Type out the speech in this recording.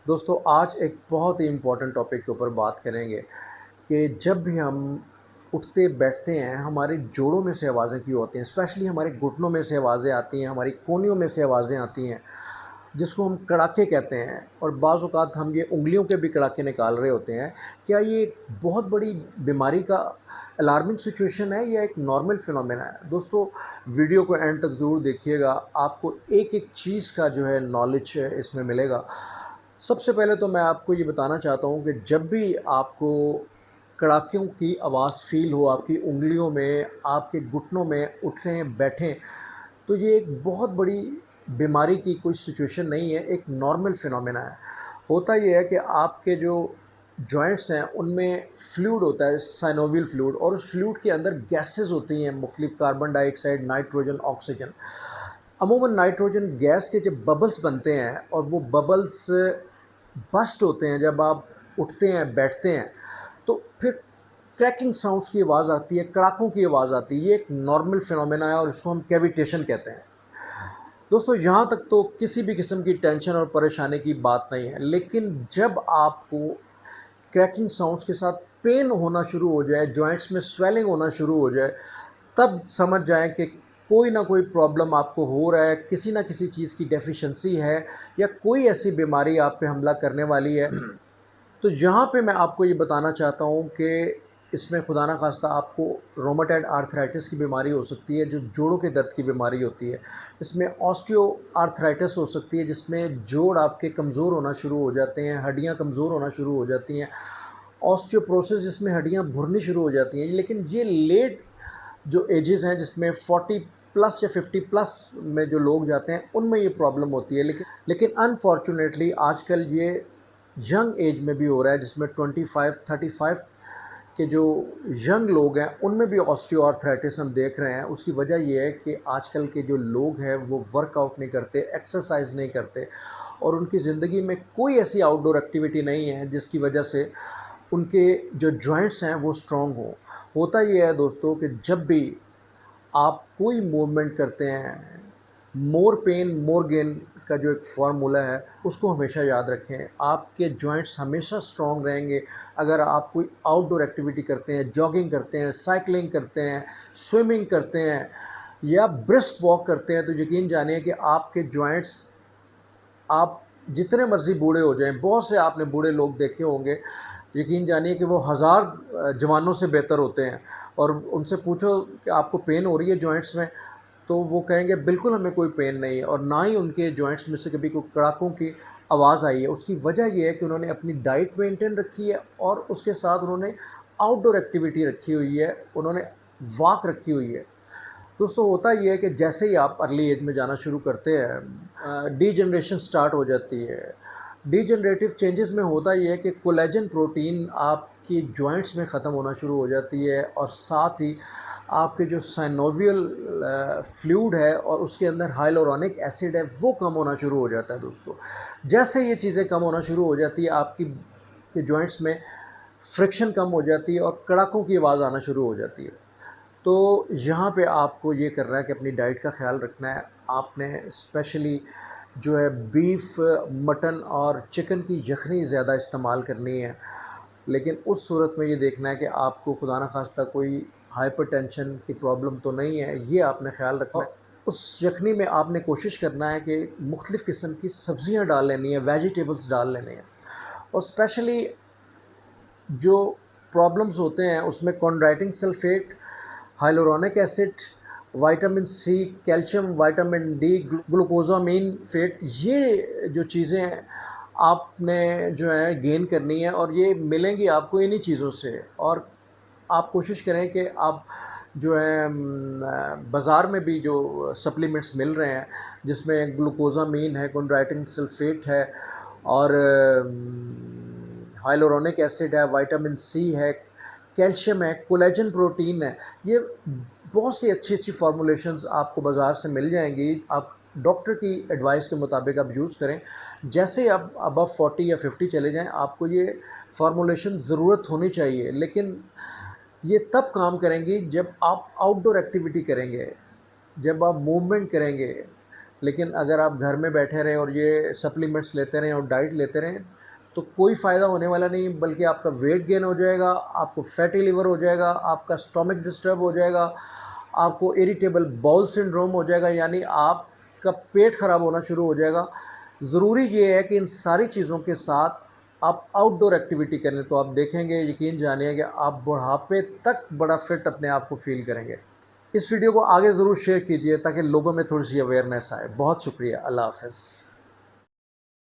दोस्तों आज एक बहुत ही इम्पोर्टेंट टॉपिक के ऊपर बात करेंगे कि जब भी हम उठते बैठते हैं हमारे जोड़ों में से आवाज़ें क्यों होती हैं। स्पेशली हमारे घुटनों में से आवाज़ें आती हैं, हमारी कोहनियों में से आवाज़ें आती हैं, जिसको हम कड़ाके कहते हैं। और बाज़ औक़ात हम ये उँगलियों के भी कड़ाके निकाल रहे होते हैं। क्या ये एक बहुत बड़ी बीमारी का अलार्मिंग सिचुएशन है या एक नॉर्मल फिनोमेना है? दोस्तों वीडियो को एंड तक ज़रूर देखिएगा, आपको एक-एक चीज़ का जो है नॉलेज इसमें मिलेगा। सबसे पहले तो मैं आपको ये बताना चाहता हूँ कि जब भी आपको कड़ाकों की आवाज़ फ़ील हो आपकी उँगलियों में, आपके घुटनों में, उठें, बैठें, तो ये एक बहुत बड़ी बीमारी की कोई सिचुएशन नहीं है, एक नॉर्मल फिनोमेना है। होता ये है कि आपके जो जॉइंट्स हैं, उनमें फ्लूइड होता है, साइनोवियल फ्लूइड, और उस फ्लूइड के अंदर गैसेज़ होती हैं मुख्तलिफ़, कार्बन डाइऑक्साइड, नाइट्रोजन, ऑक्सीजन। अमूमन नाइट्रोजन गैस के जब बबल्स बनते हैं और वो बबल्स बस्ट होते हैं, जब आप उठते हैं, बैठते हैं, तो फिर क्रैकिंग साउंड्स की आवाज़ आती है, कड़ाकों की आवाज़ आती है। ये एक नॉर्मल फिनोमेना है और इसको हम कैविटेशन कहते हैं। दोस्तों यहाँ तक तो किसी भी किस्म की टेंशन और परेशानी की बात नहीं है, लेकिन जब आपको क्रैकिंग साउंड्स के साथ पेन होना शुरू हो जाए, जॉइंट्स में स्वेलिंग होना शुरू हो जाए, तब समझ जाएँ कि कोई ना कोई प्रॉब्लम आपको हो रहा है, किसी न किसी चीज़ की डेफ़िशिएंसी है या कोई ऐसी बीमारी आप पे हमला करने वाली है। तो यहाँ पे मैं आपको ये बताना चाहता हूँ कि इसमें खुदा ना ख़ास्ता आपको रोमेटॉइड आर्थराइटिस की बीमारी हो सकती है, जो जोड़ों के दर्द की बीमारी होती है। इसमें ऑस्टियो आर्थराइटिस हो सकती है, जिसमें जोड़ आपके कमज़ोर होना शुरू हो जाते हैं, हड्डियाँ कमज़ोर होना शुरू हो जाती हैं। ऑस्टियोपोरोसिस, जिसमें हड्डियाँ भुरनी शुरू हो जाती हैं। लेकिन ये लेट जो एजेस हैं, जिसमें 40 प्लस या 50 प्लस में जो लोग जाते हैं, उनमें ये प्रॉब्लम होती है। लेकिन अनफॉर्चुनेटली आजकल ये यंग एज में भी हो रहा है, जिसमें 25 35 के जो यंग लोग हैं, उनमें भी ऑस्टियोआर्थराइटिस हम देख रहे हैं। उसकी वजह ये है कि आजकल के जो लोग हैं वो वर्कआउट नहीं करते, एक्सरसाइज नहीं करते, और उनकी ज़िंदगी में कोई ऐसी आउटडोर एक्टिविटी नहीं है जिसकी वजह से उनके जो जॉइंट्स हैं वो स्ट्रॉन्ग हों। होता ये है दोस्तों कि जब भी आप कोई मूवमेंट करते हैं, मोर पेन मोर गेन का जो एक फ़ॉर्मूला है, उसको हमेशा याद रखें। आपके जॉइंट्स हमेशा स्ट्रॉन्ग रहेंगे अगर आप कोई आउटडोर एक्टिविटी करते हैं, जॉगिंग करते हैं, साइक्लिंग करते हैं, स्विमिंग करते हैं या ब्रिस्क वॉक करते हैं। तो यकीन जानिए कि आपके जॉइंट्स, आप जितने मर्ज़ी बूढ़े हो जाएँ, बहुत से आपने बूढ़े लोग देखे होंगे, यकीन जानिए कि वो हज़ार जवानों से बेहतर होते हैं। और उनसे पूछो कि आपको पेन हो रही है जॉइंट्स में, तो वो कहेंगे बिल्कुल हमें कोई पेन नहीं है, और ना ही उनके जॉइंट्स में से कभी कोई कड़ाकों की आवाज़ आई है। उसकी वजह ये है कि उन्होंने अपनी डाइट मेंटेन रखी है और उसके साथ उन्होंने आउटडोर एक्टिविटी रखी हुई है, उन्होंने वॉक रखी हुई है। दोस्तों होता ये है कि जैसे ही आप अर्ली एज में जाना शुरू करते हैं, डीजनरेशन स्टार्ट हो जाती है। डीजनरेटिव चेंजेस में होता ये है कि कोलेजन प्रोटीन आपकी जॉइंट्स में ख़त्म होना शुरू हो जाती है, और साथ ही आपके जो साइनोवियल फ्लूइड है और उसके अंदर हाइलुरोनिक एसिड है, वो कम होना शुरू हो जाता है दोस्तों। जैसे ये चीज़ें कम होना शुरू हो जाती है, आपकी के जॉइंट्स में फ्रिक्शन कम हो जाती है और कड़ाकों की आवाज़ आना शुरू हो जाती है। तो यहाँ पे आपको ये करना है कि अपनी डाइट का ख़्याल रखना है। आपने स्पेशली जो है बीफ, मटन और चिकन की यखनी ज़्यादा इस्तेमाल करनी है। लेकिन उस सूरत में ये देखना है कि आपको खुदा न ख़ास्ता कोई हाइपरटेंशन की प्रॉब्लम तो नहीं है, ये आपने ख़्याल रखना है। और उस यखनी में आपने कोशिश करना है कि मुख्तलिफ़ किस्म की सब्ज़ियाँ डाल लेनी है, वेजिटेबल्स डाल लेने हैं। और स्पेशली जो प्रॉब्लम्स होते हैं उसमें chondroitin sulphate, hyaluronic acid, vitamin C, calcium, vitamin D, glucosamine फ़ेट, ये जो चीज़ें आपने जो है गेन करनी है, और ये मिलेंगी आपको इन्हीं चीज़ों से। और आप कोशिश करें कि आप जो है बाज़ार में भी जो सप्लीमेंट्स मिल रहे हैं, जिसमें ग्लूकोज़ामीन है, कॉन्ड्राइटिन सल्फ़ेट है, और हाइलुरोनिक एसिड है, विटामिन सी है, कैल्शियम है, कोलेजन प्रोटीन है, ये बहुत सी अच्छी-अच्छी फ़ॉर्मूलेशंस आपको बाज़ार से मिल जाएँगी। आप डॉक्टर की एडवाइस के मुताबिक आप यूज़ करें। जैसे ही आप अबव 40 या 50 चले जाएँ, आपको ये फ़ॉर्मूलेशन ज़रूरत होनी चाहिए। लेकिन ये तब काम करेंगी जब आप आउटडोर एक्टिविटी करेंगे, जब आप मूवमेंट करेंगे, लेकिन अगर आप घर में बैठे रहें और ये सप्लीमेंट्स लेते रहें और डाइट लेते रहें तो कोई फ़ायदा होने वाला नहीं, बल्कि आपका वेट गेन हो जाएगा, आपको फैटी लिवर हो जाएगा, आपका स्टमक डिस्टर्ब हो जाएगा, आपको इरिटेबल बाउल सिंड्रोम हो जाएगा, यानी आपका पेट ख़राब होना शुरू हो जाएगा। ज़रूरी ये है कि इन सारी चीज़ों के साथ आप आउटडोर एक्टिविटी करें, तो आप देखेंगे, यकीन जानिए कि आप बुढ़ापे तक बड़ा फिट अपने आप को फ़ील करेंगे। इस वीडियो को आगे ज़रूर शेयर कीजिए ताकि लोगों में थोड़ी सी अवेयरनेस आए। बहुत शुक्रिया। अल्लाह हाफ़िज़।